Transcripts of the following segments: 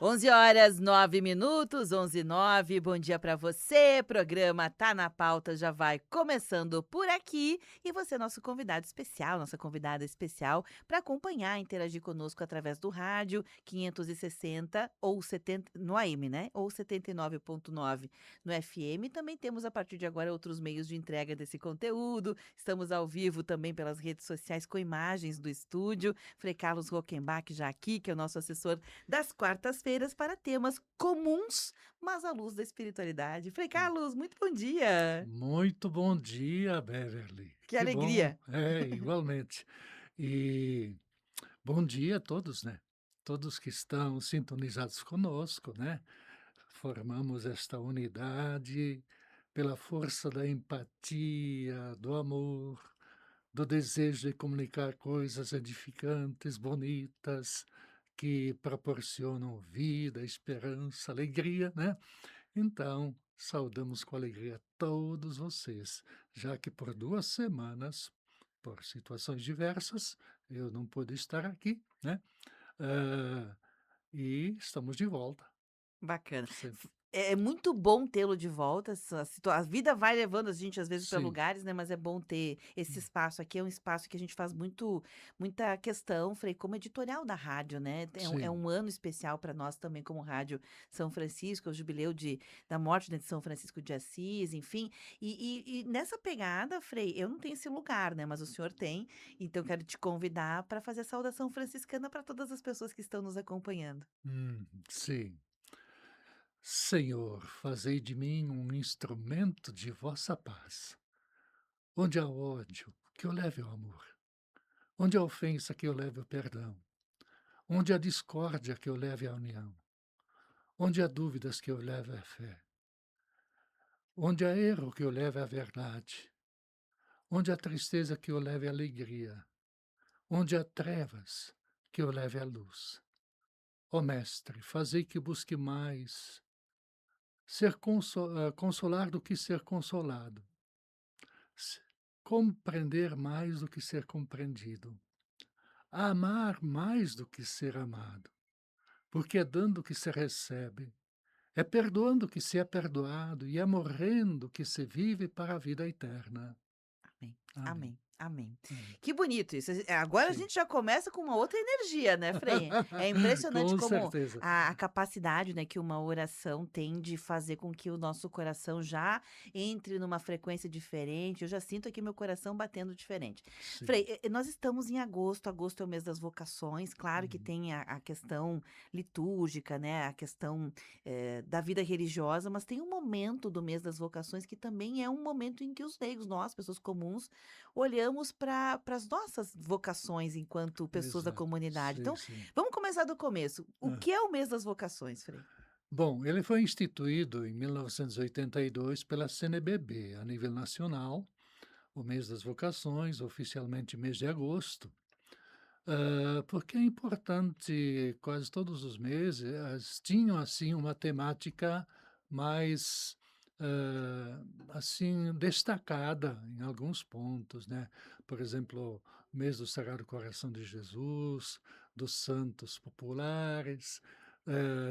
11h09, 11h09. Bom dia para você. Programa Tá na Pauta já vai começando por aqui. E você é nosso convidado especial, nossa convidada especial, para acompanhar, interagir conosco através do rádio 560 ou 70 no AM, né? Ou 79,9 no FM. Também temos a partir de agora outros meios de entrega desse conteúdo. Estamos ao vivo também pelas redes sociais com imagens do estúdio. Frei Carlos Rockenbach já aqui, que é o nosso assessor das quartas-feiras para temas comuns, mas à luz da espiritualidade. Frei Carlos, muito bom dia. Muito bom dia, Beverly. Que Que bom. alegria. Igualmente. E bom dia a todos, né? Todos que estão sintonizados conosco, né? Formamos esta unidade pela força da empatia, do amor, do desejo de comunicar coisas edificantes, bonitas, que proporcionam vida, esperança, alegria, né? Então, saudamos com alegria todos vocês, já que por 2 semanas, por situações diversas, eu não pude estar aqui, né, hã, e estamos de volta. Bacana. Sem É muito bom tê-lo de volta, a vida vai levando a gente às vezes para sim. lugares, né, mas é bom ter esse Hum, espaço aqui, é um espaço que a gente faz muita questão, Frei, como editorial da rádio, né, é sim. um ano especial para nós também como Rádio São Francisco, é o jubileu da morte, né, de São Francisco de Assis, enfim, e nessa pegada, Frei, eu não tenho esse lugar, né, mas o senhor tem, então quero te convidar para fazer a saudação franciscana para todas as pessoas que estão nos acompanhando. sim. Senhor, fazei de mim um instrumento de vossa paz. Onde há ódio, que eu leve o amor. Onde há ofensa, que eu leve o perdão. Onde há discórdia, que eu leve a união. Onde há dúvidas, que eu leve a fé. Onde há erro, que eu leve à verdade. Onde há tristeza, que eu leve à alegria. Onde há trevas, que eu leve à luz. Ó Mestre, fazei que busque mais consolar do que ser consolado, se- compreender mais do que ser compreendido, amar mais do que ser amado, porque é dando que se recebe, é perdoando que se é perdoado e é morrendo que se vive para a vida eterna. Amém, Amém. amém, amém. Amém. Que bonito isso. Agora a Sim. gente já começa com uma outra energia, né, Frei? É impressionante Com como certeza. a capacidade, né, que uma oração tem de fazer com que o nosso coração já entre numa frequência diferente. Eu já sinto aqui meu coração batendo diferente. Frei, Sim. nós estamos em agosto. Agosto é o mês das vocações. Claro que Uhum. tem a questão litúrgica, né, a questão da vida religiosa, mas tem um momento do mês das vocações que também é um momento em que os leigos, nós, pessoas comuns, olhamos para as nossas vocações enquanto pessoas da Exato. comunidade. Sim, Então, sim. vamos começar do começo. O Hã. que é o mês das vocações, Frei? Bom, ele foi instituído em 1982 pela CNBB, a nível nacional, o mês das vocações, oficialmente mês de agosto, porque é importante, quase todos os meses, tinham, assim, uma temática mais, assim, destacada em alguns pontos, né. Por exemplo, mês do Sagrado Coração de Jesus, dos santos populares,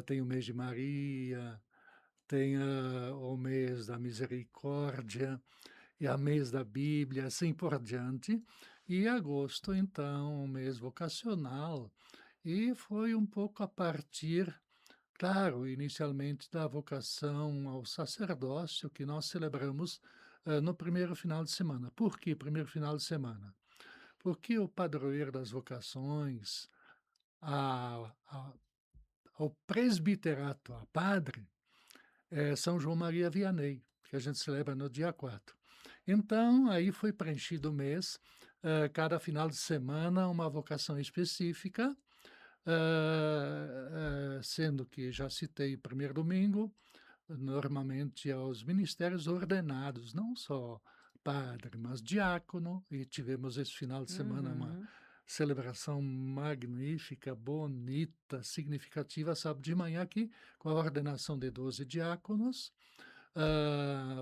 tem o mês de Maria, tem, o mês da misericórdia, e a mês da Bíblia, assim por diante. E agosto, então, um mês vocacional, e foi um pouco a partir, claro, inicialmente da vocação ao sacerdócio que nós celebramos, no primeiro final de semana. Por que primeiro final de semana? Porque o padroeiro das vocações, a a ao presbiterato, a padre, é São João Maria Vianney, que a gente celebra no dia 4. Então, aí foi preenchido o mês, cada final de semana uma vocação específica, sendo que já citei o primeiro domingo, normalmente aos ministérios ordenados, não só padre, mas diácono, e tivemos esse final de semana uma Uhum. celebração magnífica, bonita, significativa, sábado de manhã aqui, com a ordenação de 12 diáconos,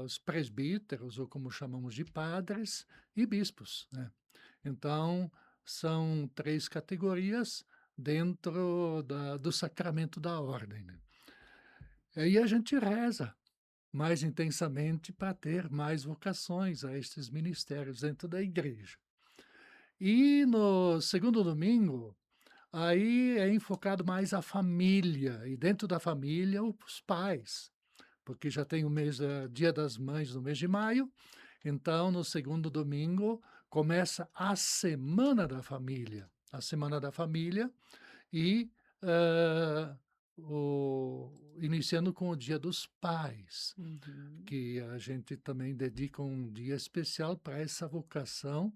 os presbíteros, ou como chamamos de padres, e bispos, né. Então, são 3 categorias, dentro do sacramento da ordem, né. Aí a gente reza mais intensamente para ter mais vocações a estes ministérios dentro da igreja. E no segundo domingo, aí é enfocado mais a família, e dentro da família os pais, porque já tem o mês, Dia das Mães no mês de maio, então no segundo domingo começa a Semana da Família. A Semana da Família e, hã, iniciando com o Dia dos Pais, Uhum. que a gente também dedica um dia especial para essa vocação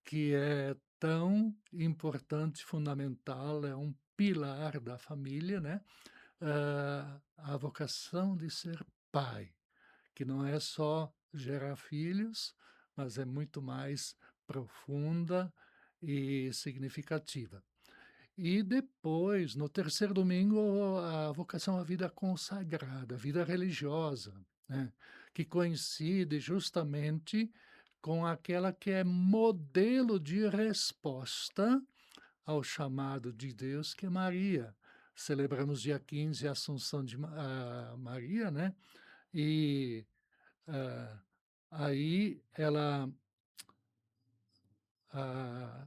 que é tão importante, fundamental, é um pilar da família, né, a vocação de ser pai, que não é só gerar filhos, mas é muito mais profunda e significativa. E depois, no terceiro domingo, a vocação à vida consagrada, a vida religiosa, né, que coincide justamente com aquela que é modelo de resposta ao chamado de Deus, que é Maria. Celebramos dia 15 a Assunção de Maria, né, e, ah, aí ela, ah,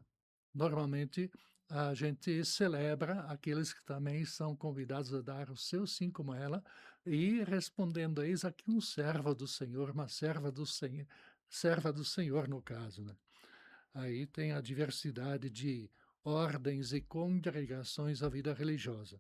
normalmente a gente celebra aqueles que também são convidados a dar o seu sim como ela, e respondendo: "Eis aqui um servo do Senhor, uma serva do Senhor", no caso, né. Aí tem a diversidade de ordens e congregações à vida religiosa.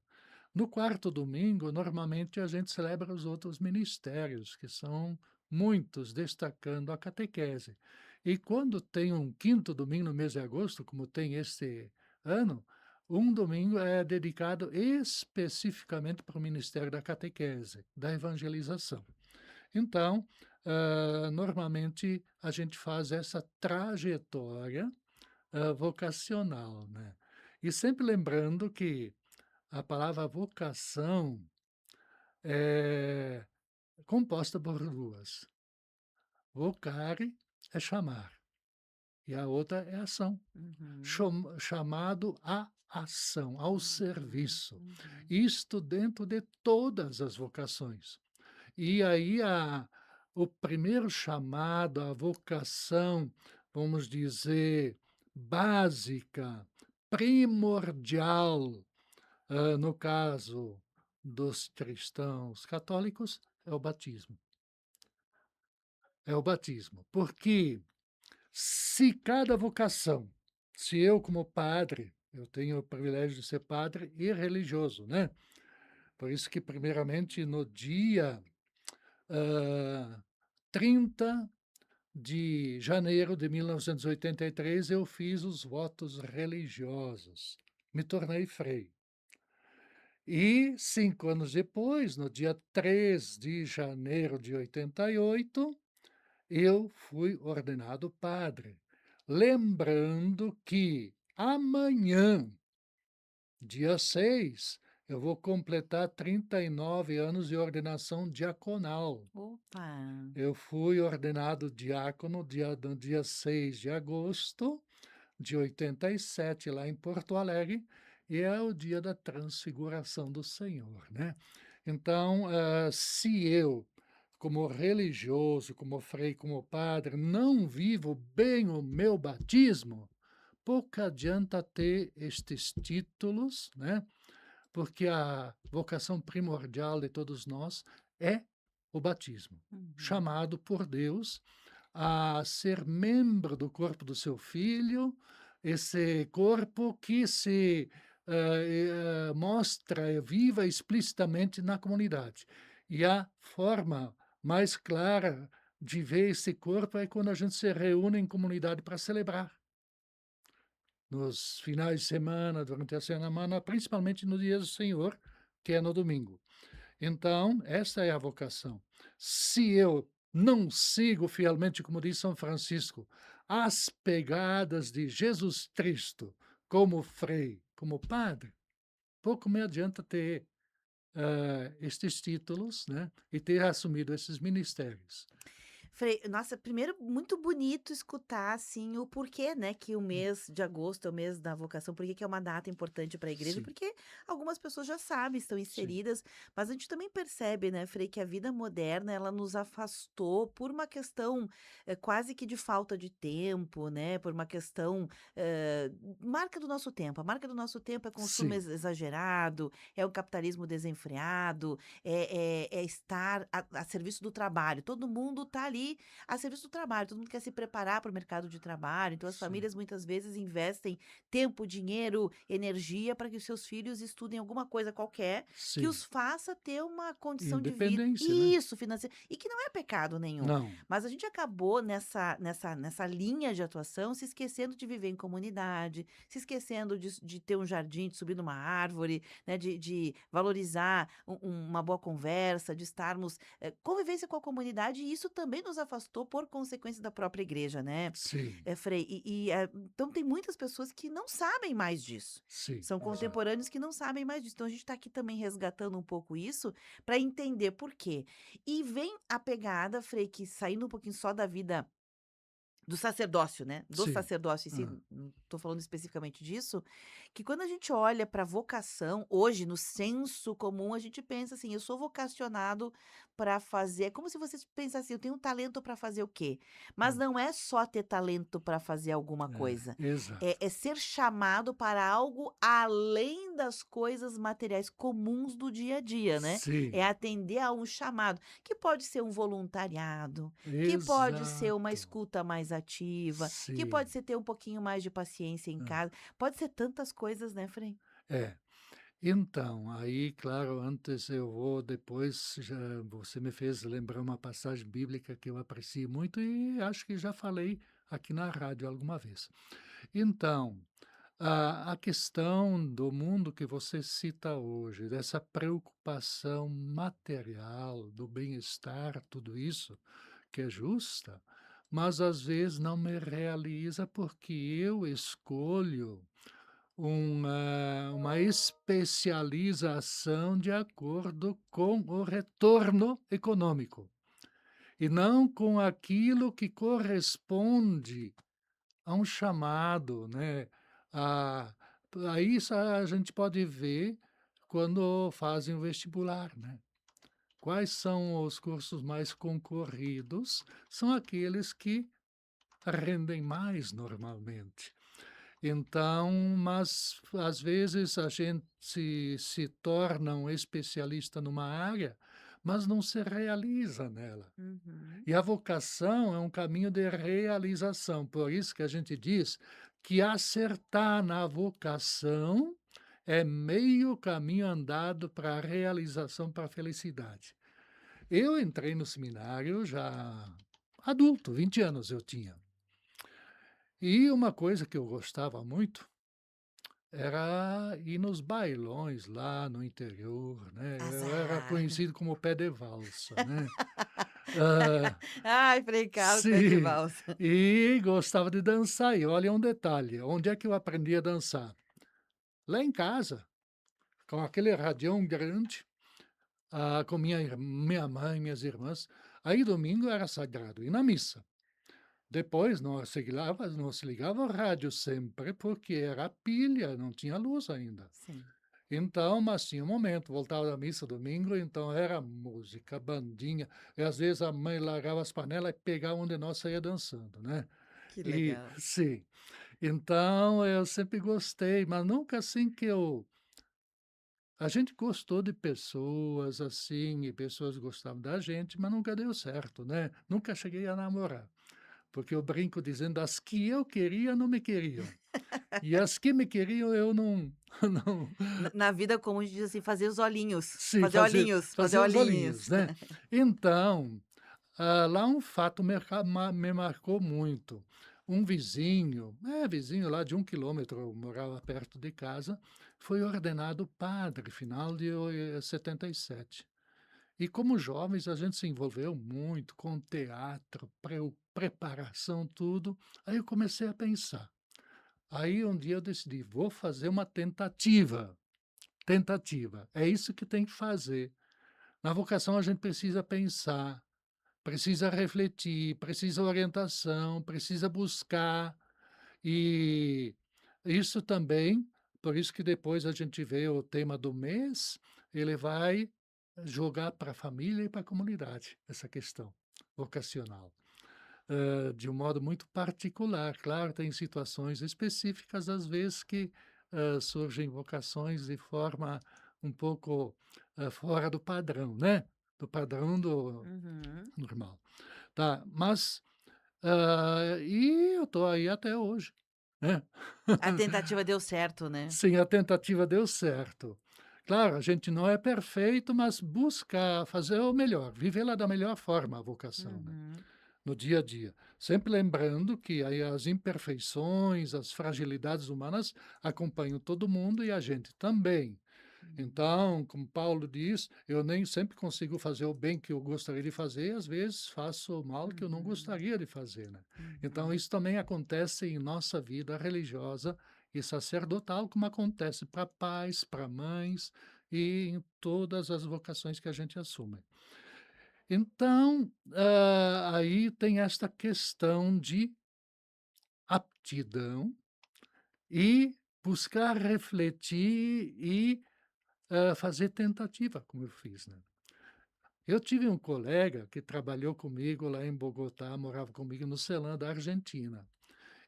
No quarto domingo, normalmente a gente celebra os outros ministérios, que são muitos, destacando a catequese. E quando tem um quinto domingo no mês de agosto, como tem este ano, um domingo é dedicado especificamente para o ministério da catequese, da evangelização. Então, normalmente a gente faz essa trajetória, vocacional, né. E sempre lembrando que a palavra vocação é composta por 2. Vocare é chamar, e a outra é ação. Uhum. Chamado à ação, ao Uhum. serviço. Uhum. Isto dentro de todas as vocações. E aí o primeiro chamado, a vocação, vamos dizer, básica, primordial, no caso dos cristãos católicos, é o batismo. É o batismo, porque se cada vocação, se eu como padre, eu tenho o privilégio de ser padre e religioso, né, por isso que primeiramente no dia, hã, 30 de janeiro de 1983 eu fiz os votos religiosos, me tornei frei. E 5 anos depois, no dia 3 de janeiro de 88, eu fui ordenado padre. Lembrando que amanhã, dia 6, eu vou completar 39 anos de ordenação diaconal. Opa! Eu fui ordenado diácono no dia 6 de agosto de 87, lá em Porto Alegre, e é o dia da transfiguração do Senhor, né. Então, se eu, como religioso, como frei, como padre, não vivo bem o meu batismo, pouco adianta ter estes títulos, né, porque a vocação primordial de todos nós é o batismo, Uhum. chamado por Deus a ser membro do corpo do seu filho, esse corpo que se, mostra viva explicitamente na comunidade. E a forma mais clara de ver esse corpo é quando a gente se reúne em comunidade para celebrar. Nos finais de semana, durante a semana, principalmente no dia do Senhor, que é no domingo. Então, essa é a vocação. Se eu não sigo fielmente, como diz São Francisco, as pegadas de Jesus Cristo, como frei, como padre, pouco me adianta ter, estes títulos, né, e ter assumido esses ministérios. Frei, nossa, primeiro muito bonito escutar, assim, o porquê, né, que o Hum, mês de agosto é o mês da vocação, por que que é uma data importante para a igreja, sim, porque algumas pessoas já sabem, estão sim, inseridas, mas a gente também percebe, né, Frei, que a vida moderna, ela nos afastou por uma questão, quase que de falta de tempo, né, por uma questão, eh, marca do nosso tempo. A marca do nosso tempo é consumo sim, exagerado, é o capitalismo desenfreado, é estar a serviço do trabalho. Todo mundo está ali a serviço do trabalho, todo mundo quer se preparar para o mercado de trabalho, então as sim, famílias muitas vezes investem tempo, dinheiro, energia para que os seus filhos estudem alguma coisa qualquer que sim. os faça ter uma condição de vida Independência, né? isso, financeira, e que não é pecado nenhum. Não, Mas a gente acabou nessa linha de atuação se esquecendo de viver em comunidade, se esquecendo de ter um jardim, de subir numa árvore, né, de valorizar uma boa conversa, de estarmos, convivência com a comunidade, e isso também nos afastou por consequência da própria igreja, né, sim, Frei. Então tem muitas pessoas que não sabem mais disso. sim, São exato. contemporâneos que não sabem mais disso. Então a gente está aqui também resgatando um pouco isso para entender por quê. E vem a pegada, Frei, que saindo um pouquinho só da vida do sacerdócio, né, do Sim. sacerdócio em si, Hã, não tô falando especificamente disso, que quando a gente olha para vocação, hoje no senso comum a gente pensa assim: "Eu sou vocacionado para fazer", é como se você pensasse assim: "Eu tenho um talento para fazer o quê?". Mas hum, não é só ter talento para fazer alguma coisa, exato. é ser chamado para algo além das coisas materiais comuns do dia a dia, né, é Sim, atender a um chamado, que pode ser um voluntariado, que pode ser uma exato. escuta mais ativa, que pode Sim. ser ter um pouquinho mais de paciência em Hã, casa, pode ser tantas coisas, né, Frei? é. Então, aí, claro, antes eu vou depois já você me fez lembrar uma passagem bíblica que eu aprecio muito e acho que já falei aqui na rádio alguma vez. Então, a questão do mundo que você cita hoje, dessa preocupação material, do bem-estar, tudo isso, que é justa, mas às vezes não me realiza porque eu escolho uma especialização de acordo com o retorno econômico, e não com aquilo que corresponde a um chamado, né, a aí isso a gente pode ver quando fazem o vestibular, né. Quais são os cursos mais concorridos? São aqueles que rendem mais normalmente. Então, mas às vezes a gente se torna um especialista numa área, mas não se realiza nela. Uhum. E a vocação é um caminho de realização, por isso que a gente diz que acertar na vocação é meio caminho andado para a realização, para a felicidade. Eu entrei no seminário já adulto, 20 anos eu tinha. E uma coisa que eu gostava muito era ir nos bailões lá no interior, né, eu era Azar. conhecido como pé de valsa, né. Hã, Ai, Frei Carlos, pé de sim, valsa. e gostava de dançar. E olha um detalhe, onde é que eu aprendi a dançar? Lá em casa, com aquele radião grande, com minha mãe, minhas irmãs, aí domingo era sagrado, ir na missa. Depois não se ligava o rádio sempre, porque era pilha, não tinha luz ainda. Sim, Então, mas tinha um momento, voltava da missa domingo, então era música, bandinha, e às vezes a mãe largava as panelas e pegava um de nós e saía dançando, né. que E legal. sim, então eu sempre gostei, mas nunca assim a gente gostou de pessoas, assim, e pessoas gostavam da gente, mas nunca deu certo, né. Nunca cheguei a namorar. Porque eu brinco dizendo: "As que eu queria não me queriam, e as que me queriam eu não não". Na vida comum a gente diz assim: "Fazer os olhinhos, Sim, fazer fazer olhinhos, fazer fazer os olhinhos". olhinhos, né. Então, lá um fato me marcou muito. Um vizinho, vizinho lá de 1 quilômetro, eu morava perto de casa, foi ordenado padre final de 77. E como jovens a gente se envolveu muito com teatro, preparação, tudo. Aí eu comecei a pensar. Aí um dia eu decidi: "Vou fazer uma tentativa, tentativa, é isso que tem que fazer". Na vocação a gente precisa pensar, precisa refletir, precisa orientação, precisa buscar. E isso também, por isso que depois a gente vê o tema do mês, ele vai jogar para a família e para a comunidade, essa questão vocacional. De um modo muito particular, claro, tem situações específicas, às vezes, que surgem vocações de forma um pouco fora do padrão, né? Do padrão do Uhum. normal. Tá, mas e eu tô aí até hoje, né. A tentativa deu certo, né? Sim, a tentativa deu certo. Claro, a gente não é perfeito, mas busca fazer o melhor, vivê-la da melhor forma, a vocação, né, Uhum. no dia a dia. Sempre lembrando que aí as imperfeições, as fragilidades humanas acompanham todo mundo e a gente também. Uhum. Então, como Paulo diz, eu nem sempre consigo fazer o bem que eu gostaria de fazer, às vezes faço o mal que eu não Uhum. gostaria de fazer, né. Então Uhum. isso também acontece em nossa vida religiosa e sacerdotal, como acontece para pais, para mães e em todas as vocações que a gente assume. Então, aí tem esta questão de aptidão e buscar refletir e, fazer tentativa, como eu fiz, né. Eu tive um colega que trabalhou comigo lá em Bogotá, morava comigo no Celã da Argentina.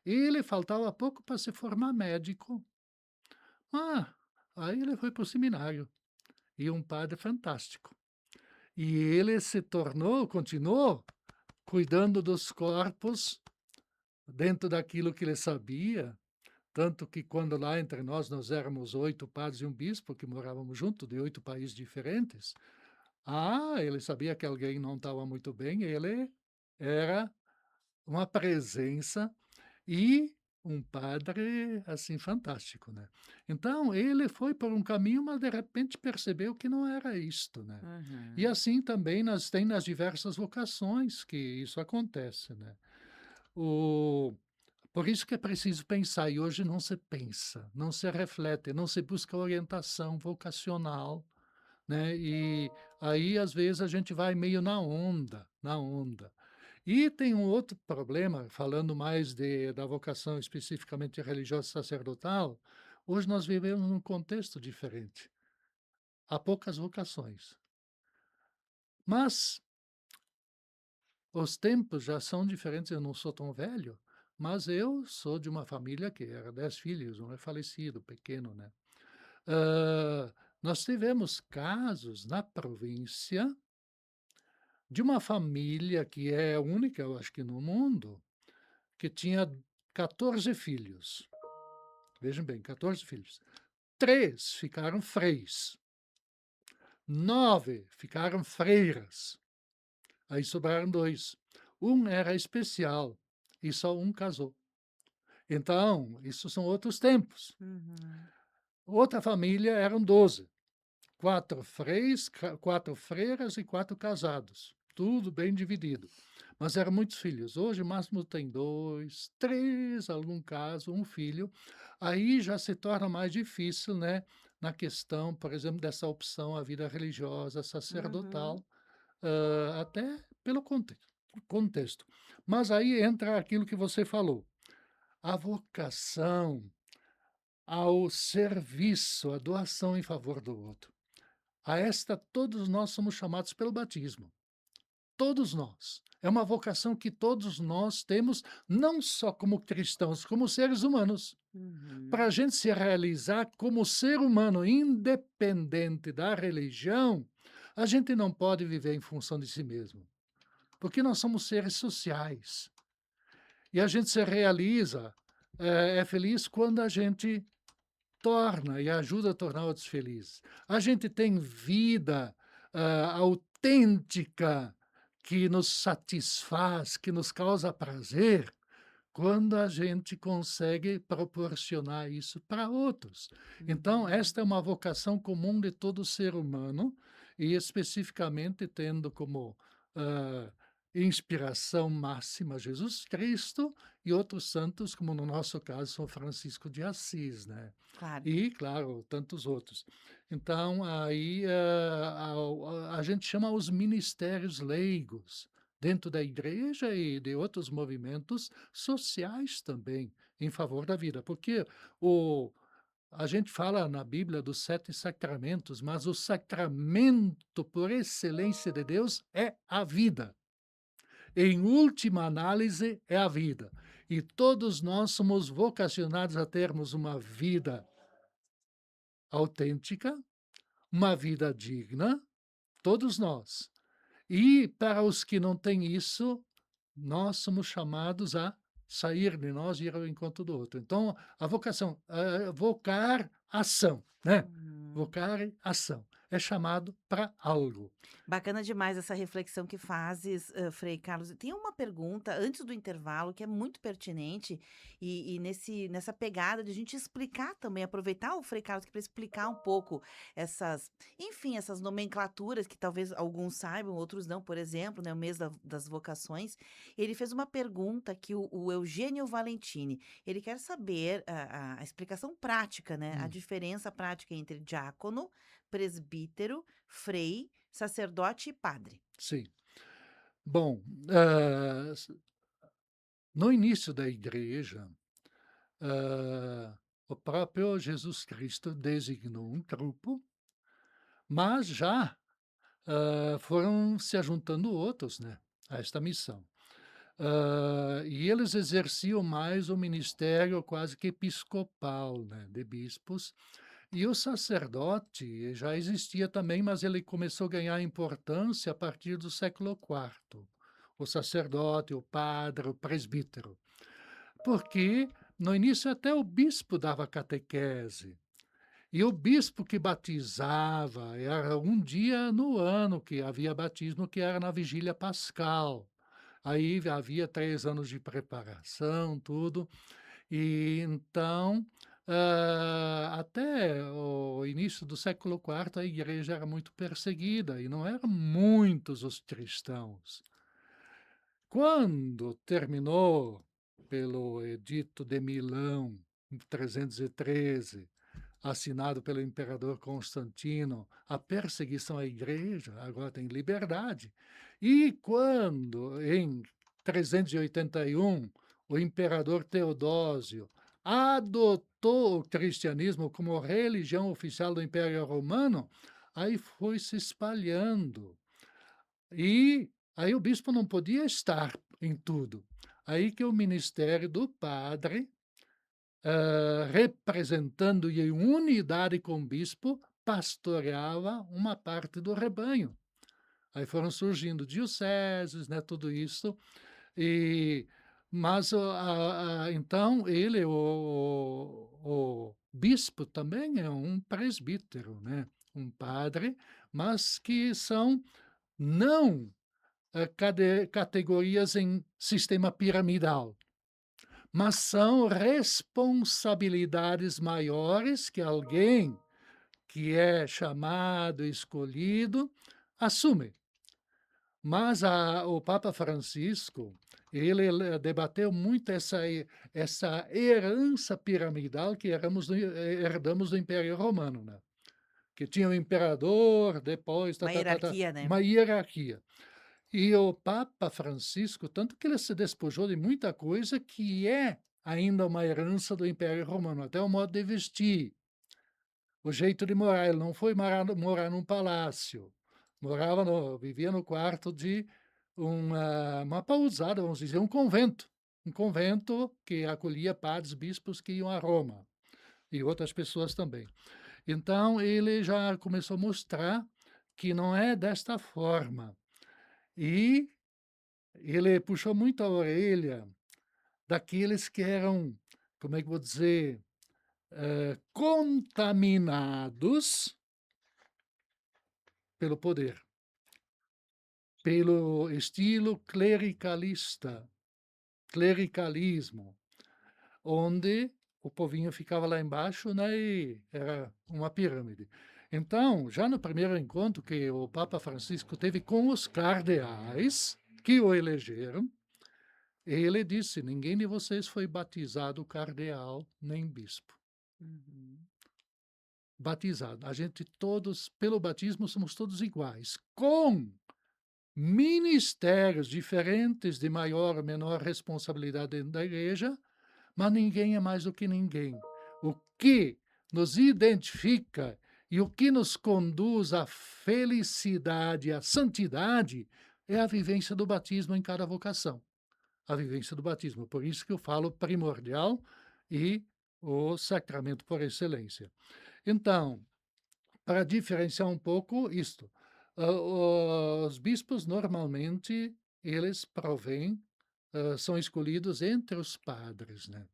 Ele faltava pouco para se formar médico. Ah, aí ele foi para o seminário, e um padre fantástico. E ele se tornou continuou cuidando dos corpos dentro daquilo que ele sabia, tanto que quando lá entre nós éramos 8 padres e um bispo que morávamos junto, de 8 países diferentes. Ele sabia que alguém não estava muito bem, ele era uma presença e um padre, assim, fantástico, né. Então ele foi por um caminho, mas de repente percebeu que não era isto, né. E Uhum. assim também nas diversas vocações que isso acontece, né. O por isso que é preciso pensar, e hoje não se pensa, não se reflete, não se busca orientação vocacional, né, e aí às vezes a gente vai meio na onda, na onda. E tem um outro problema, falando mais da vocação especificamente religiosa e sacerdotal, hoje nós vivemos num contexto diferente. Há poucas vocações. Mas os tempos já são diferentes, eu não sou tão velho, mas eu sou de uma família que era 10 filhos, um é falecido, pequeno, né. Hã, Nós tivemos casos na província de uma família que é única, eu acho que no mundo, que tinha 14 filhos. Vejam bem, 14 filhos. 3 ficaram freis, 9 ficaram freiras, aí sobraram 2. Um era especial e só um casou. Então, isso são outros tempos. Uhum. Outra família eram 12, 4 freis, 4 freiras e 4 casados, tudo bem dividido. Mas eram muitos filhos. Hoje o máximo tem 2, 3, algum caso, um filho. Aí já se torna mais difícil, né, na questão, por exemplo, dessa opção à vida religiosa, Uhum. sacerdotal, até pelo contexto. Mas aí entra aquilo que você falou, a vocação ao serviço, a doação em favor do outro. A esta todos nós somos chamados pelo batismo. Todos nós. É uma vocação que todos nós temos, não só como cristãos, como seres humanos. Para Uhum. a gente se realizar como ser humano, independente da religião, a gente não pode viver em função de si mesmo, porque nós somos seres sociais. E a gente se realiza, é feliz quando a gente torna e ajuda a tornar outros felizes. A gente tem vida, autêntica, que nos satisfaz, que nos causa prazer, quando a gente consegue proporcionar isso para outros. Então, Uhum. esta é uma vocação comum de todo ser humano e especificamente tendo como, hã, inspiração máxima Jesus Cristo e outros santos, como no nosso caso São Francisco de Assis, né. Claro. E, claro, tantos outros. Então, aí, a gente chama os ministérios leigos dentro da igreja e de outros movimentos sociais também, em favor da vida. Porque o a gente fala na Bíblia dos 7 sacramentos, mas o sacramento por excelência de Deus é a vida. Em última análise, é a vida. E todos nós somos vocacionados a termos uma vida autêntica, uma vida digna, todos nós. E para os que não têm isso, nós somos chamados a sair de nós e ir ao encontro do outro. Então, a vocação, vocar ação, né? Uhum. Vocar ação. É chamado para algo. Bacana demais essa reflexão que fazes, Frei Carlos. Tem uma pergunta antes do intervalo que é muito pertinente e nessa pegada de a gente explicar também, aproveitar o Frei Carlos para explicar um pouco essas, enfim, essas nomenclaturas que talvez alguns saibam, outros não. Por exemplo, né, o mês das vocações. Ele fez uma pergunta que o Eugênio Valentini, ele quer saber a explicação prática, né, a Hum, diferença prática entre diácono, presbítero, frei, sacerdote e padre. sim. Bom, no início da igreja, o próprio Jesus Cristo designou um grupo, mas já foram se ajuntando outros, né, a esta missão. E eles exerciam mais o ministério quase que episcopal, né, de bispos, e o sacerdote já existia também, mas ele começou a ganhar importância a partir do século IV. O sacerdote, o padre, o presbítero. Porque no início até o bispo dava catequese. E o bispo que batizava era um dia no ano que havia batismo, que era na vigília pascal. Aí havia 3 anos de preparação, tudo. E então, até o início do século IV, a igreja era muito perseguida e não eram muitos os cristãos. Quando terminou pelo Edito de Milão, em 313, assinado pelo imperador Constantino, a perseguição à igreja, agora tem liberdade. E quando, em 381, o imperador Teodósio adotou o cristianismo como religião oficial do Império Romano, aí foi se espalhando. E aí o bispo não podia estar em tudo. Aí que o ministério do padre, representando em unidade com o bispo, pastoreava uma parte do rebanho. Aí foram surgindo dioceses, né, tudo isso, e mas então ele, o bispo também é um presbítero, né, um padre, mas que são não categorias em sistema piramidal, mas são responsabilidades maiores que alguém que é chamado, escolhido, assume. Mas o Papa Francisco, ele debateu muito essa herança piramidal que herdamos do Império Romano, né? Que tinha o imperador, depois, Uma hierarquia, né? uma hierarquia. E o Papa Francisco, tanto que ele se despojou de muita coisa que é ainda uma herança do Império Romano, até o modo de vestir, o jeito de morar. Ele não foi morar num palácio, vivia no quarto de uma pousada, vamos dizer, um convento que acolhia padres, bispos que iam a Roma e outras pessoas também. Então ele já começou a mostrar que não é desta forma. E ele puxou muito a orelha daqueles que eram, como é que eu vou dizer, contaminados pelo poder, pelo estilo clericalismo, onde o povinho ficava lá embaixo, né, e era uma pirâmide. Então, já no primeiro encontro que o Papa Francisco teve com os cardeais que o elegeram, ele disse: "Ninguém de vocês foi batizado cardeal nem bispo. Uhum. Batizado. A gente todos, pelo batismo, somos todos iguais, com ministérios diferentes de maior ou menor responsabilidade dentro da igreja, mas ninguém é mais do que ninguém. O que nos identifica e o que nos conduz à felicidade, à santidade, é a vivência do batismo em cada vocação. A vivência do batismo. Por isso que eu falo primordial e o sacramento por excelência. Então, para diferenciar um pouco isto, os bispos normalmente eles provêm, são escolhidos entre os padres, né.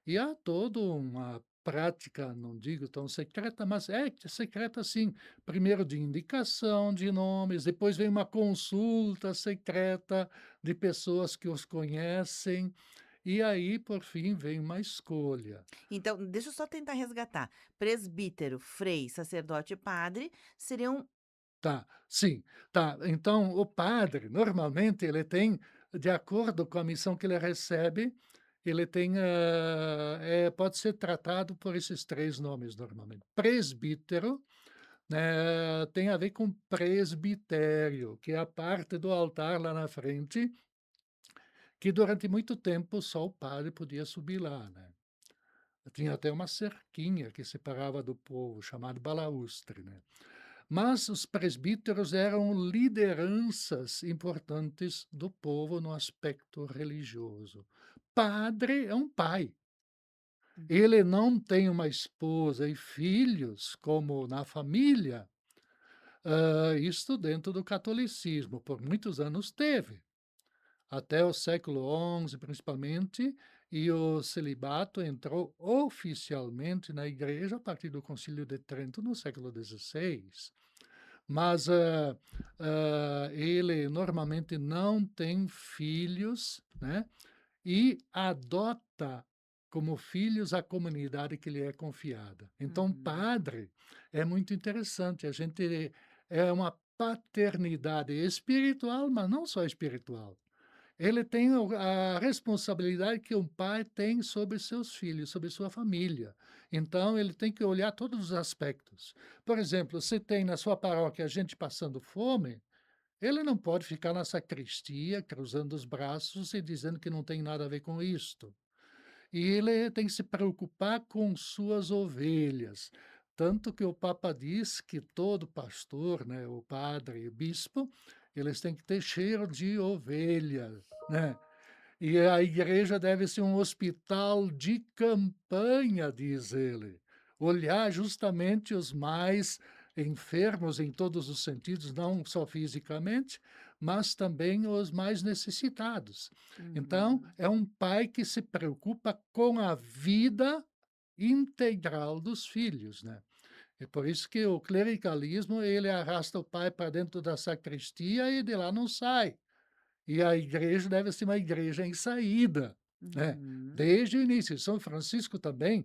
E há toda uma prática, não digo tão secreta, mas é secreta sim. Primeiro de indicação de nomes, depois vem uma consulta secreta de pessoas que os conhecem, e aí, por fim, vem uma escolha. Então, deixa eu só tentar resgatar. Presbítero, frei, sacerdote e padre seriam Tá, sim, tá. Então, o padre, normalmente, ele tem, de acordo com a missão que ele recebe, ele tem, pode ser tratado por esses 3 nomes, normalmente. Presbítero, tem a ver com presbitério, que é a parte do altar lá na frente, que durante muito tempo só o padre podia subir lá, né. Tinha até uma cerquinha que separava do povo, chamado balaústre, né. Mas os presbíteros eram lideranças importantes do povo no aspecto religioso. Padre é um pai. Ele não tem uma esposa e filhos, como na família, isto dentro do catolicismo, por muitos anos teve, até o século XI principalmente, e o celibato entrou oficialmente na igreja a partir do Concílio de Trento no século XVI. Mas, ele normalmente não tem filhos, né, e adota como filhos a comunidade que lhe é confiada. Então uhum, padre é muito interessante, a gente é uma paternidade espiritual, mas não só espiritual. Ele tem a responsabilidade que um pai tem sobre seus filhos, sobre sua família. Então, ele tem que olhar todos os aspectos. Por exemplo, se tem na sua paróquia gente passando fome, ele não pode ficar na sacristia, cruzando os braços e dizendo que não tem nada a ver com isto. E ele tem que se preocupar com suas ovelhas. Tanto que o Papa diz que todo pastor, né, o padre e o bispo, eles têm que ter cheiro de ovelha, né? E a igreja deve ser um hospital de campanha, diz ele. Olhar justamente os mais enfermos em todos os sentidos, não só fisicamente, mas também os mais necessitados. Então, uhum. é um pai que se preocupa com a vida integral dos filhos, né? É por isso que o clericalismo, ele arrasta o pai para dentro da sacristia e de lá não sai. E a igreja deve ser uma igreja em saída, né, Uhum, desde o início. São Francisco também,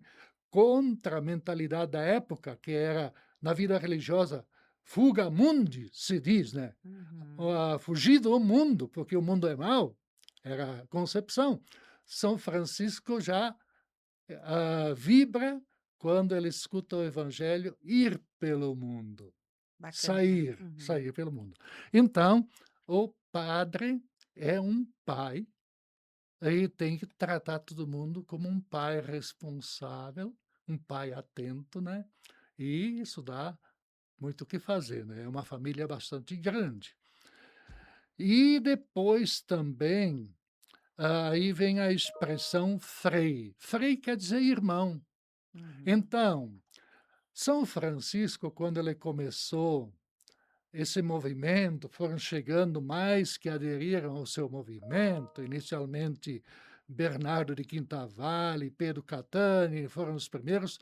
contra a mentalidade da época, que era, na vida religiosa, fuga mundi, se diz, né, uhum. fugir do mundo, porque o mundo é mau, era a concepção. São Francisco já, vibra quando ele escuta o evangelho, ir pelo mundo. Bacana. Sair, Uhum, sair pelo mundo. Então, o padre é um pai, e tem que tratar todo mundo como um pai responsável, um pai atento, né, e isso dá muito o que fazer, né, é uma família bastante grande. E depois também, aí vem a expressão frei. Frei quer dizer irmão. uhum, Então, São Francisco, quando ele começou esse movimento, foram chegando mais que aderiram ao seu movimento, inicialmente Bernardo de Quintavalle, Pedro Catani, foram os primeiros,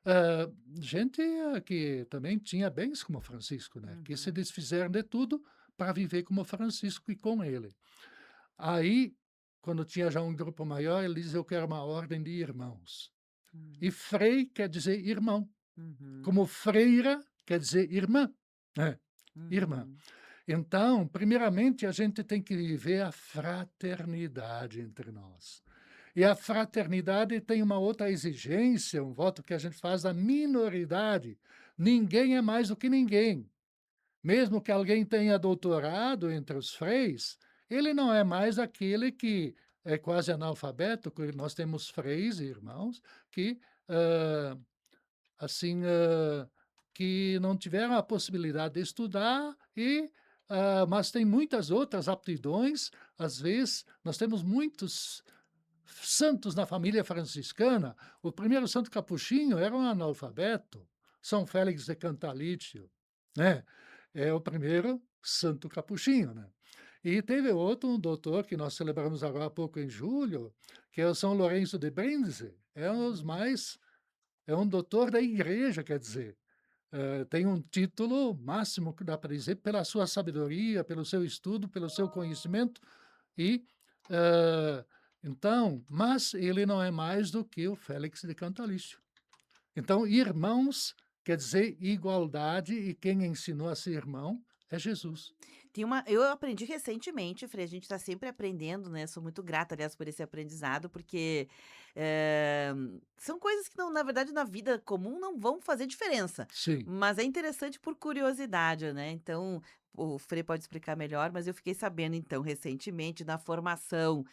hã, gente, que também tinha bens como Francisco, né, que se uhum, desfizeram de tudo para viver como Francisco e com ele. Aí, quando tinha já um grupo maior, ele diz: "Eu quero uma ordem de irmãos". E hum, frei quer dizer irmão, uhum, como freira quer dizer irmã, né, irmã. uhum. Então, primeiramente, a gente tem que viver a fraternidade entre nós. E a fraternidade tem uma outra exigência, um voto que a gente faz da minoridade. Ninguém é mais do que ninguém. Mesmo que alguém tenha doutorado entre os freis, ele não é mais aquele que é quase analfabeto, que nós temos freis e irmãos que, hã, assim, que não tiveram a possibilidade de estudar mas tem muitas outras aptidões. Às vezes, nós temos muitos santos na família franciscana. O primeiro santo capuchinho era um analfabeto, São Félix de Cantalicio, né, é o primeiro santo capuchinho, né. E teve outro, um doutor que nós celebramos agora há pouco em julho, que é o São Lourenço de Brindisi, Uhum. é um doutor da igreja, quer dizer, tem um título máximo que dá para dizer pela sua sabedoria, pelo seu estudo, pelo seu conhecimento e, hã, então mas ele não é mais do que o Félix de Cantalicio. Então, irmãos quer dizer igualdade e quem ensinou a ser irmão é Jesus. Eu aprendi recentemente, Frei, a gente está sempre aprendendo, né, sou muito grata, aliás, por esse aprendizado, porque, eh, são coisas que não na verdade, na vida comum não vão fazer diferença, Sim, mas é interessante por curiosidade, né, então, o Frei pode explicar melhor, mas eu fiquei sabendo, então, recentemente, na formação,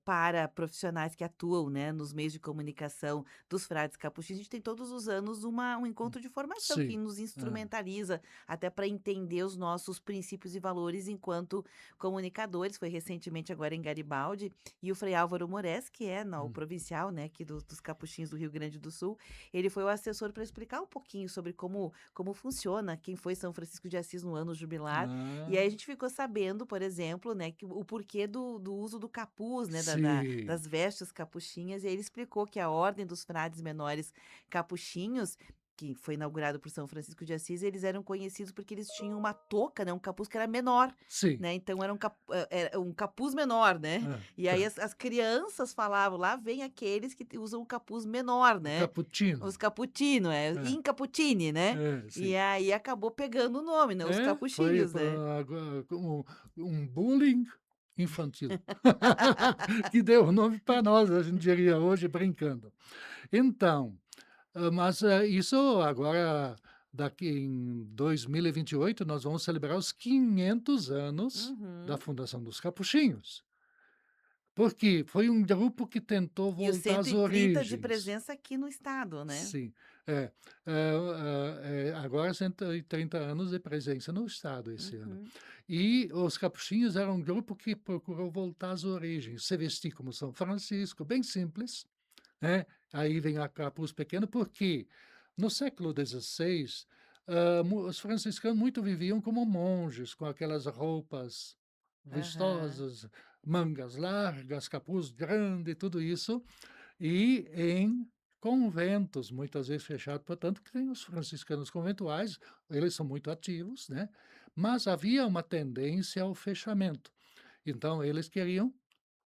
para profissionais que atuam, né, nos meios de comunicação dos frades capuchinhos, a gente tem todos os anos um encontro de formação que sim. nos Hã. instrumentaliza até para entender os nossos princípios e valores enquanto comunicadores. Foi recentemente agora em Garibaldi, e o Frei Álvaro Mores, que é o Hum. provincial, né, aqui dos Capuchinhos do Rio Grande do Sul, ele foi o assessor para explicar um pouquinho sobre como funciona, quem foi São Francisco de Assis no ano jubilar. E Ah, aí a gente ficou sabendo, por exemplo, né, que o porquê do uso do capuz, né, sim, das vestes capuchinhas, e aí ele explicou que a Ordem dos Frades Menores Capuchinhos, que foi inaugurado por São Francisco de Assis, eles eram conhecidos porque eles tinham uma touca, né, um capuz que era menor, sim. né, então era um capuz menor, né. Hã, E aí tá. as crianças falavam: "Lá vem aqueles que usam o capuz menor", O né, cappuccino. os cappuccino, É, incappuccini, né. E sim. aí acabou pegando o nome, né, os Foi capuchinhos, né. pra agora como um bullying infantil, que deu o nome para nós, a gente diria hoje brincando. Então, mas, isso agora daqui em 2028 nós vamos celebrar os 500 anos da Uhum. fundação dos Capuchinhos, porque foi um grupo que tentou E os voltar às 130 de origens. presença aqui no estado, né. Sim, é. Agora 130 anos de presença no estado esse ano. Uhum. E os capuchinhos eram um grupo que procurou voltar às origens, se vestir como São Francisco, bem simples, né, aí vem a capuz pequeno, porque no século XVI, os franciscanos muito viviam como monges, com aquelas roupas Aham. vistosas, mangas largas, capuz grande, tudo isso, e em conventos, muitas vezes fechados, portanto que tem os franciscanos conventuais, eles são muito ativos, né, mas havia uma tendência ao fechamento. Então eles queriam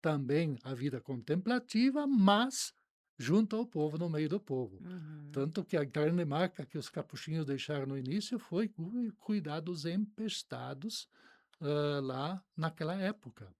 também a vida contemplativa, mas junto ao povo, no meio do povo. Uhum. Tanto que a grande marca que os capuchinhos deixaram no início foi cuidar dos empestados, lá naquela época.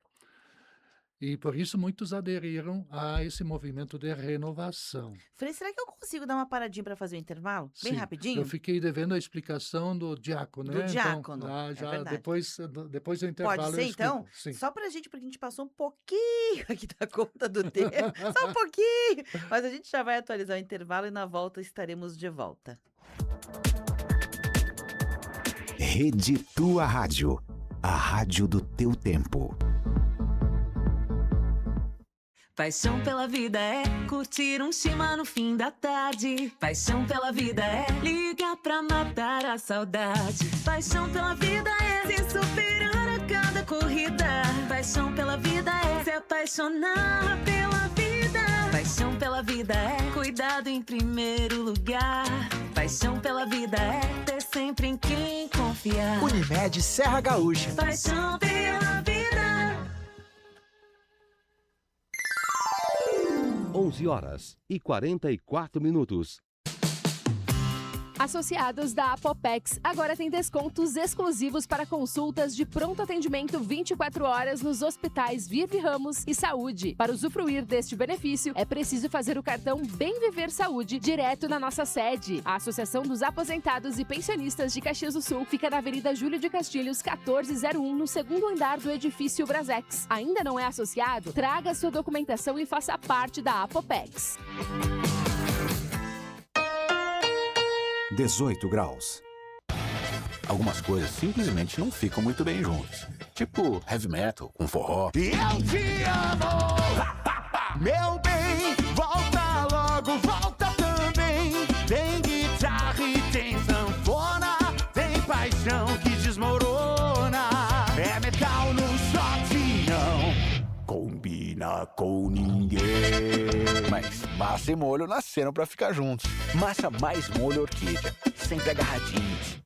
E por isso muitos aderiram a esse movimento de renovação. Falei: "Será que eu consigo dar uma paradinha para fazer o intervalo? Bem Sim, eu rapidinho?" fiquei devendo a explicação do diácono, Do né, então diácono, lá é já verdade. depois do Pode intervalo eu ser então? explico, sim. Só pra gente porque a gente passou um pouquinho aqui da conta do tempo, só um pouquinho, mas a gente já vai atualizar o intervalo e na volta estaremos de volta. Rede Tua Rádio, a rádio do teu tempo. Paixão pela vida é curtir um chima no fim da tarde. Paixão pela vida é ligar pra matar a saudade. Paixão pela vida é se superar a cada corrida. Paixão pela vida é se apaixonar pela vida. Paixão pela vida é cuidado em primeiro lugar. Paixão pela vida é ter sempre em quem confiar. Unimed Serra Gaúcha. Paixão pela vida. 11h44. Associados da Apopex agora têm descontos exclusivos para consultas de pronto atendimento 24 horas nos hospitais Vive Ramos e Saúde. Para usufruir deste benefício, é preciso fazer o cartão Bem Viver Saúde direto na nossa sede. A Associação dos Aposentados e Pensionistas de Caxias do Sul fica na Avenida Júlio de Castilhos, 1401, no segundo andar do edifício Brasex. Ainda não é associado? Traga sua documentação e faça parte da Apopex. 18 graus. Algumas coisas simplesmente não ficam muito bem juntas. Tipo heavy metal com forró. Eu te amo, meu bem, volta logo, volta também. Tem guitarra e tem sanfona, tem paixão que desmorona. É metal no shot, não combina com ninguém. Mas massa e molho nasceram pra ficar juntos. Massa mais molho orquídea, sempre agarradinhos.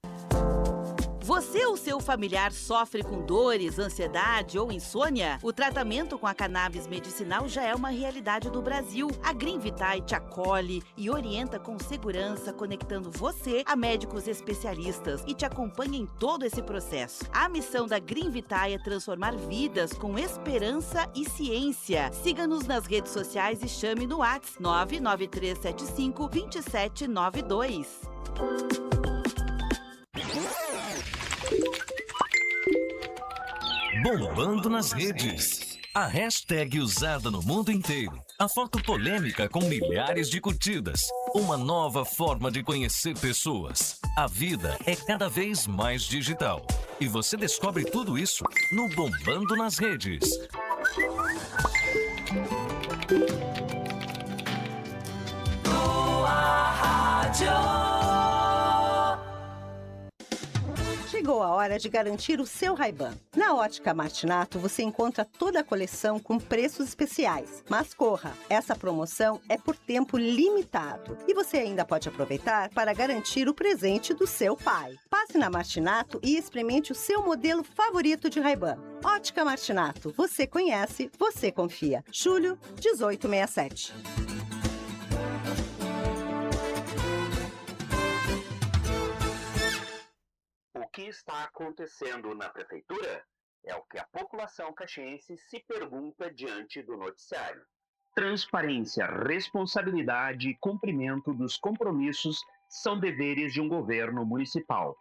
Você ou seu familiar sofre com dores, ansiedade ou insônia? O tratamento com a cannabis medicinal já é uma realidade no Brasil. A Green Vitae te acolhe e orienta com segurança, conectando você a médicos especialistas e te acompanha em todo esse processo. A missão da Green Vitae é transformar vidas com esperança e ciência. Siga-nos nas redes sociais e chame no WhatsApp 99375 2792. Bombando nas redes. A hashtag usada no mundo inteiro. A foto polêmica com milhares de curtidas. Uma nova forma de conhecer pessoas. A vida é cada vez mais digital. E você descobre tudo isso no Bombando nas Redes. Chegou a hora de garantir o seu Ray-Ban. Na Ótica Martinato você encontra toda a coleção com preços especiais. Mas corra, essa promoção é por tempo limitado. E você ainda pode aproveitar para garantir o presente do seu pai. Passe na Martinato e experimente o seu modelo favorito de Ray-Ban. Ótica Martinato, você conhece, você confia. Julho 1867. O que está acontecendo na prefeitura é o que a população caxiense se pergunta diante do noticiário. Transparência, responsabilidade e cumprimento dos compromissos são deveres de um governo municipal.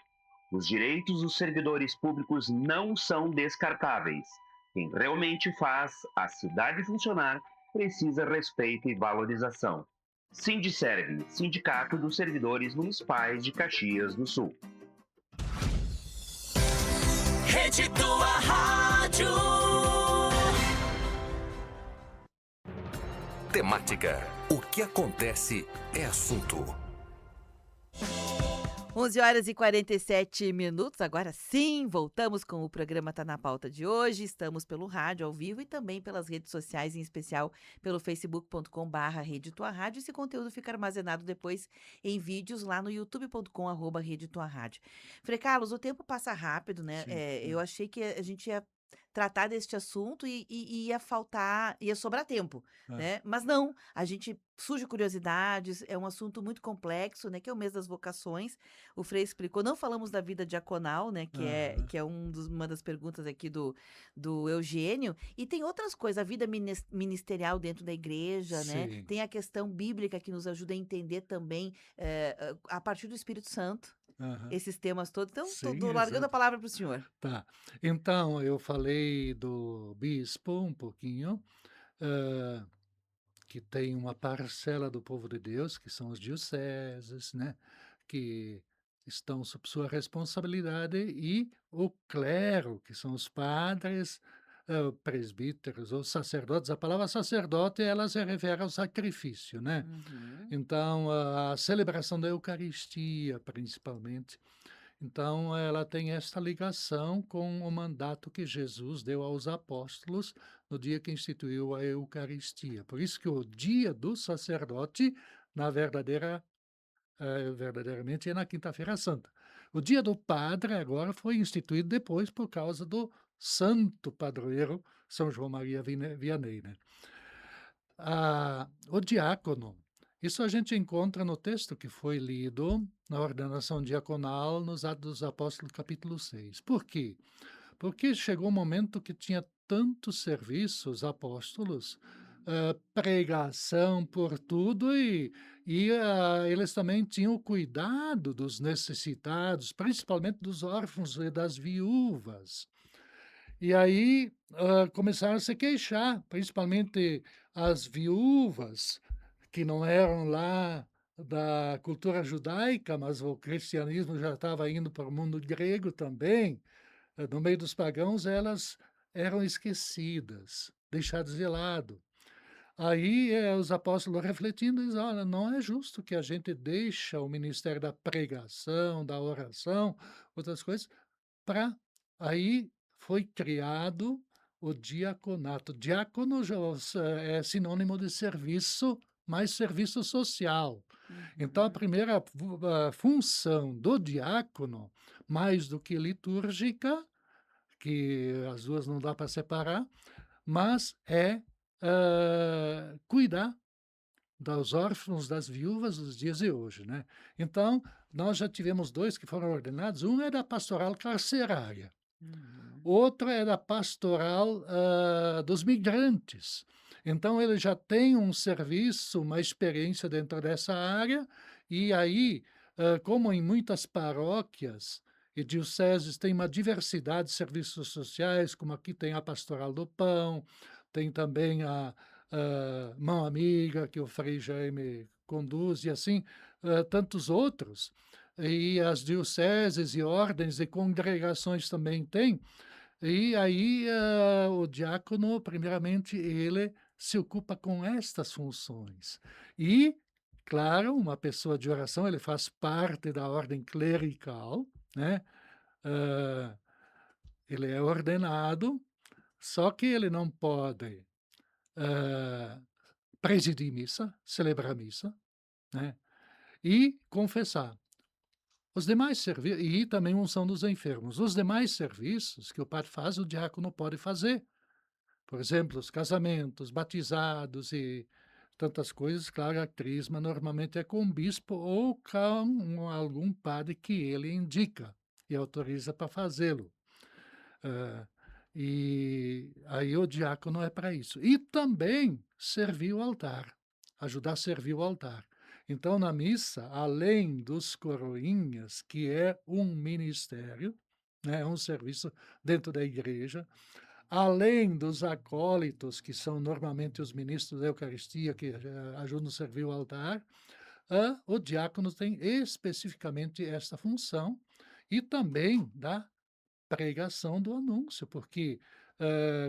Os direitos dos servidores públicos não são descartáveis. Quem realmente faz a cidade funcionar precisa respeito e valorização. Sindiserve, Sindicato dos Servidores Municipais de Caxias do Sul. Rede Tua Rádio. Temática. O que acontece é assunto. 11 horas e 47 minutos, agora sim, voltamos com o programa Tá na Pauta de hoje. Estamos pelo rádio ao vivo e também pelas redes sociais, em especial pelo facebook.com/Rede Tua Rádio. Esse conteúdo fica armazenado depois em vídeos lá no youtube.com/Rede Tua Rádio. Frei Carlos, o tempo passa rápido, né? Sim, Eu achei que a gente ia tratar deste assunto e ia sobrar tempo, É. né? Mas não, a gente surge curiosidades, é um assunto muito complexo, né? Que é o mês das vocações. O Frei explicou, não falamos da vida diaconal, né? Que é uma das perguntas aqui do Eugênio. E tem outras coisas, a vida ministerial dentro da igreja, né? Sim. Tem a questão bíblica que nos ajuda a entender também a partir do Espírito Santo. Aham. Esses temas todos. Então, Sim, tô largando a exato. palavra para o senhor. Tá. Então, eu falei do bispo um pouquinho, ah, que tem uma parcela do povo de Deus, que são os dioceses, né? Que estão sob sua responsabilidade, e o clero, que são os padres, presbíteros ou sacerdotes. A palavra sacerdote, ela se refere ao sacrifício, né? Uhum. Então, a celebração da Eucaristia, principalmente. Então, ela tem esta ligação com o mandato que Jesus deu aos apóstolos no dia que instituiu a Eucaristia. Por isso que o dia do sacerdote, verdadeiramente, é na Quinta-feira Santa. O dia do padre agora foi instituído depois por causa do santo padroeiro São João Maria Vianney, né? O diácono, Isso a gente encontra no texto que foi lido na ordenação diaconal nos Atos dos Apóstolos, capítulo 6. Por quê? Porque chegou um momento que tinha tantos serviços apóstolos, pregação por tudo, e eles também tinham o cuidado dos necessitados, principalmente dos órfãos e das viúvas. E aí começaram a se queixar, principalmente as viúvas, que não eram lá da cultura judaica, mas o cristianismo já estava indo para o mundo grego também. No meio dos pagãos, elas eram esquecidas, deixadas de lado. Aí os apóstolos refletindo dizem, olha, não é justo que a gente deixe o ministério da pregação, da oração, outras coisas, para... Aí foi criado o diaconato. Diácono já é sinônimo de serviço, mais serviço social. Então, a primeira função do diácono, mais do que litúrgica, que as duas não dá para separar, mas é cuidar dos órfãos, das viúvas dos dias de hoje, né? Então, nós já tivemos 2 que foram ordenados, um é da pastoral carcerária, outro é da pastoral dos migrantes. Então, ele já tem um serviço, uma experiência dentro dessa área, e aí, como em muitas paróquias e dioceses tem uma diversidade de serviços sociais, como aqui tem a Pastoral do Pão, tem também a Mão Amiga, que o Frei Jaime conduz, e assim, tantos outros. E as dioceses e ordens e congregações também têm. E aí o diácono, primeiramente, ele se ocupa com estas funções. E, claro, uma pessoa de oração, ele faz parte da ordem clerical, né? Ele é ordenado, só que ele não pode presidir missa, celebrar missa, né? E confessar. Os demais serviços, e também unção dos enfermos. Os demais serviços que o padre faz, o diácono pode fazer. Por exemplo, os casamentos, batizados e tantas coisas, claro, a crisma normalmente é com o bispo ou com algum padre que ele indica e autoriza para fazê-lo. E aí o diácono é para isso. E também servir o altar, ajudar a servir o altar. Então, na missa, além dos coroinhas, que é um ministério, né, um serviço dentro da igreja, além dos acólitos, que são normalmente os ministros da Eucaristia, que ajudam a servir o altar, o diácono tem especificamente esta função e também da pregação do anúncio, porque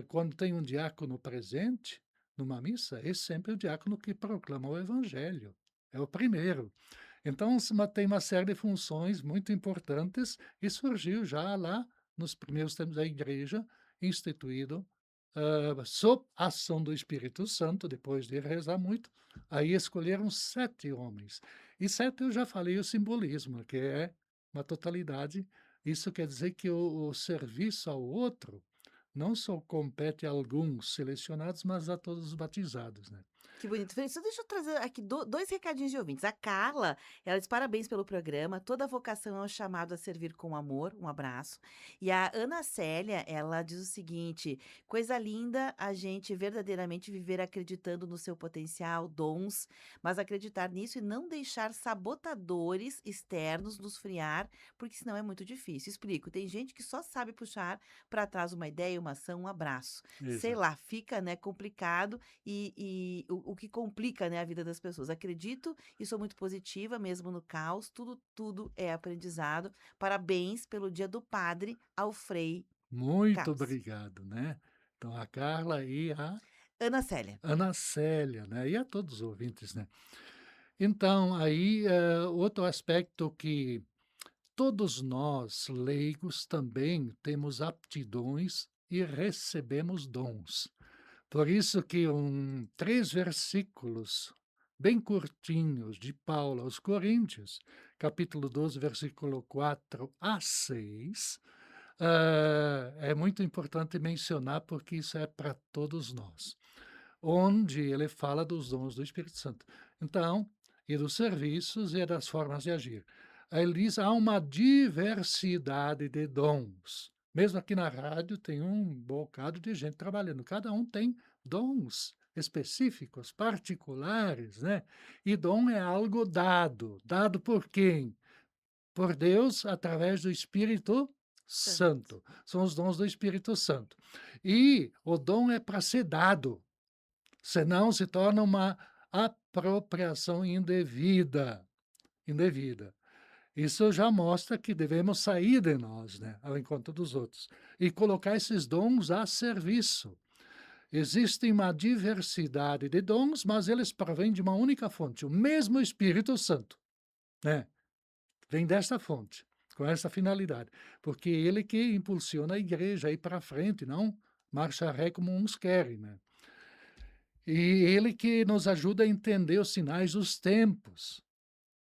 quando tem um diácono presente numa missa, é sempre o diácono que proclama o evangelho. É o primeiro. Então, tem uma série de funções muito importantes e surgiu já lá nos primeiros tempos da igreja, instituído sob a ação do Espírito Santo, depois de rezar muito, aí escolheram 7 homens. E 7 eu já falei o simbolismo, que é uma totalidade. Isso quer dizer que o serviço ao outro não só compete a alguns selecionados, mas a todos os batizados, né? Que bonito. Só deixa eu trazer aqui 2 recadinhos de ouvintes. A Carla, ela diz parabéns pelo programa. Toda vocação é um chamado a servir com amor. Um abraço. E a Ana Célia, ela diz o seguinte: coisa linda a gente verdadeiramente viver acreditando no seu potencial, dons, mas acreditar nisso e não deixar sabotadores externos nos friar, porque senão é muito difícil. Explico. Tem gente que só sabe puxar para trás uma ideia, uma ação, um abraço. Sei Exato. lá, fica, né, complicado e o que complica, né, a vida das pessoas. Acredito e sou muito positiva, mesmo no caos. Tudo é aprendizado. Parabéns pelo Dia do Padre ao Frei Muito Carlos. obrigado, né? Então, a Carla e a Ana Célia. Ana Célia, né? E a todos os ouvintes, né? Então, aí, outro aspecto que todos nós, leigos, também temos aptidões e recebemos dons. Por isso que 3 versículos bem curtinhos de Paulo aos Coríntios, capítulo 12, versículo 4 a 6, é muito importante mencionar, porque isso é para todos nós, onde ele fala dos dons do Espírito Santo. Então, e dos serviços e das formas de agir. Aí ele diz: há uma diversidade de dons. Mesmo aqui na rádio tem um bocado de gente trabalhando, cada um tem dons específicos, particulares, né? E dom é algo dado. Dado por quem? Por Deus, através do Espírito Santo. Santo. São os dons do Espírito Santo. E o dom é para ser dado, senão se torna uma apropriação indevida. Indevida. Isso já mostra que devemos sair de nós, né, ao encontro dos outros, e colocar esses dons a serviço. Existe uma diversidade de dons, mas eles provêm de uma única fonte, o mesmo Espírito Santo, né? Vem desta fonte, com essa finalidade, porque ele que impulsiona a igreja a ir para frente, não marcha ré como uns querem, né? E ele que nos ajuda a entender os sinais dos tempos,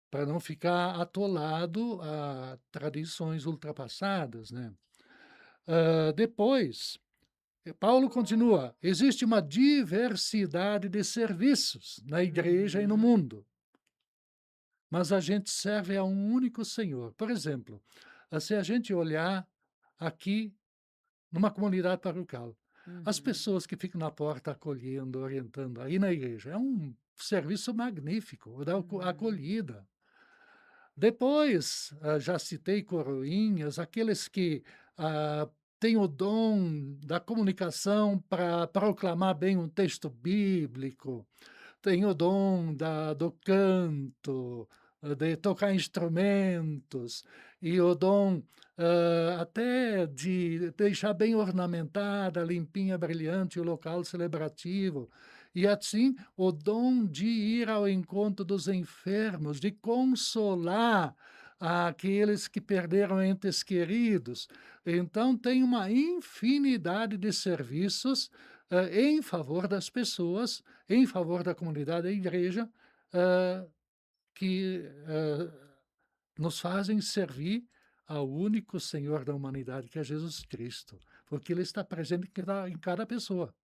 para não ficar atolado a tradições ultrapassadas, né? Depois, Paulo continua: existe uma diversidade de serviços na igreja e no mundo, mas a gente serve a um único Senhor. Por exemplo, se a gente olhar aqui numa comunidade paroquial, as Uhum. pessoas que ficam na porta acolhendo, orientando, aí na igreja, é um serviço magnífico, o da acolhida. Depois, já citei coroinhas, aqueles que têm o dom da comunicação para proclamar bem um texto bíblico, têm o dom do canto, de tocar instrumentos, e o dom até de deixar bem ornamentada, limpinha, brilhante o local celebrativo. E assim, o dom de ir ao encontro dos enfermos, de consolar aqueles que perderam entes queridos. Então, tem uma infinidade de serviços em favor das pessoas, em favor da comunidade da igreja, que nos fazem servir ao único Senhor da humanidade, que é Jesus Cristo, porque Ele está presente em cada pessoa.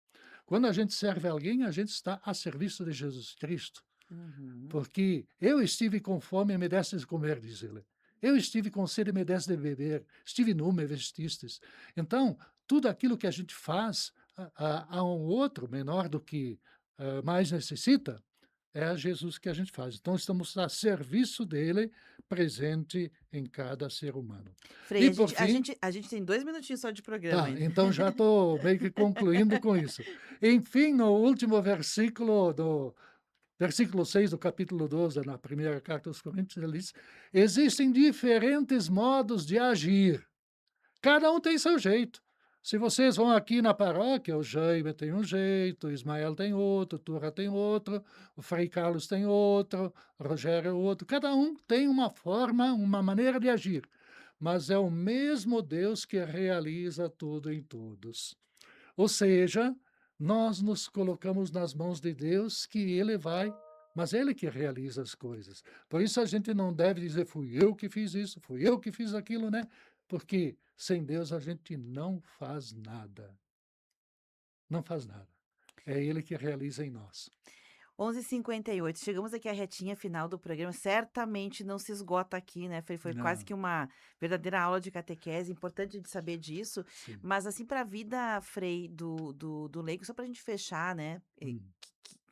Quando a gente serve alguém, a gente está a serviço de Jesus Cristo. Uhum. Porque eu estive com fome e me destes de comer, diz ele. Eu estive com sede e me destes de beber. Estive nu, me vestistes. Então, tudo aquilo que a gente faz a um outro menor do que mais necessita, é a Jesus que a gente faz. Então, estamos a serviço dele, presente em cada ser humano. Frei, E, por fim, a gente tem 2 minutinhos só de programa tá, ainda. então já estou meio que concluindo com isso. Enfim, no último versículo versículo 6 do capítulo 12, na primeira carta aos Coríntios, ele diz: existem diferentes modos de agir. Cada um tem seu jeito. Se vocês vão aqui na paróquia, o Jaime tem um jeito, o Ismael tem outro, o Turra tem outro, o Frei Carlos tem outro, o Rogério outro. Cada um tem uma forma, uma maneira de agir. Mas é o mesmo Deus que realiza tudo em todos. Ou seja, nós nos colocamos nas mãos de Deus, que Ele vai, mas Ele que realiza as coisas. Por isso a gente não deve dizer: fui eu que fiz isso, fui eu que fiz aquilo, né? Porque sem Deus a gente não faz nada. Não faz nada. É Ele que realiza em nós. 11h58, chegamos aqui à retinha final do programa, certamente não se esgota aqui, né, Frei? Foi quase Não, que uma verdadeira aula de catequese, importante de saber disso, sim. mas assim, para a vida, Frei, do leigo, só para a gente fechar, né,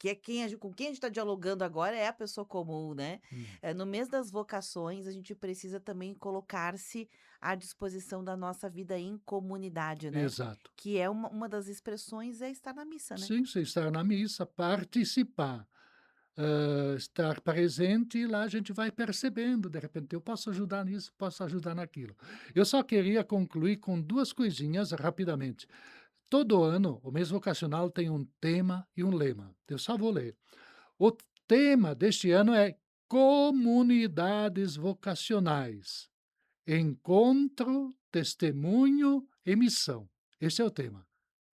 que é com quem a gente está dialogando agora é a pessoa comum, né? No mês das vocações, a gente precisa também colocar-se à disposição da nossa vida em comunidade, né? Exato. Que é uma das expressões é estar na missa, né? Sim, você estar na missa, participar, estar presente, e lá a gente vai percebendo, de repente, eu posso ajudar nisso, posso ajudar naquilo. Eu só queria concluir com 2 coisinhas rapidamente. Todo ano, o mês vocacional tem um tema e um lema. Eu só vou ler. O tema deste ano é Comunidades Vocacionais. Encontro, testemunho e missão. Esse é o tema.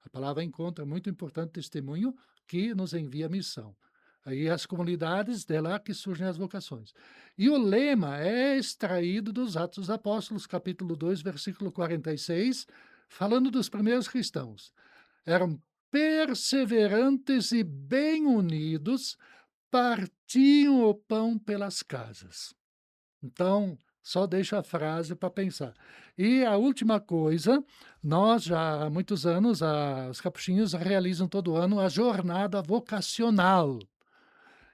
A palavra encontro é muito importante, testemunho, que nos envia a missão. Aí as comunidades, de lá que surgem as vocações. E o lema é extraído dos Atos dos Apóstolos, capítulo 2, versículo 46, falando dos primeiros cristãos. Eram perseverantes e bem unidos, partiam o pão pelas casas. Então, só deixo a frase para pensar. E a última coisa, nós já há muitos anos, os capuchinhos realizam todo ano a jornada vocacional.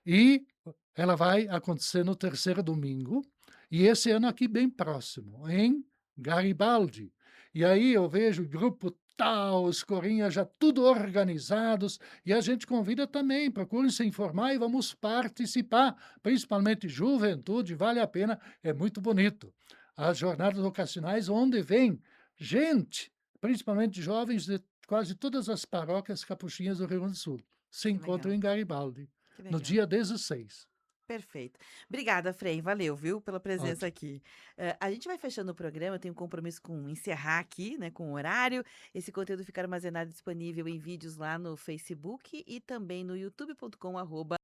E ela vai acontecer no terceiro domingo, e esse ano aqui bem próximo, em Garibaldi. E aí eu vejo o grupo tal, os corinhas já tudo organizados, e a gente convida também, procurem se informar e vamos participar, principalmente juventude, vale a pena, é muito bonito. As jornadas vocacionais, onde vem gente, principalmente jovens de quase todas as paróquias capuchinhas do Rio Grande do Sul, se Que encontram legal, em Garibaldi, que no legal. dia 16. Perfeito. Obrigada, Frei. Valeu, viu, pela presença Ótimo. aqui. A gente vai fechando o programa. Eu tenho um compromisso com encerrar aqui, né, com o horário. Esse conteúdo fica armazenado e disponível em vídeos lá no Facebook e também no youtube.com/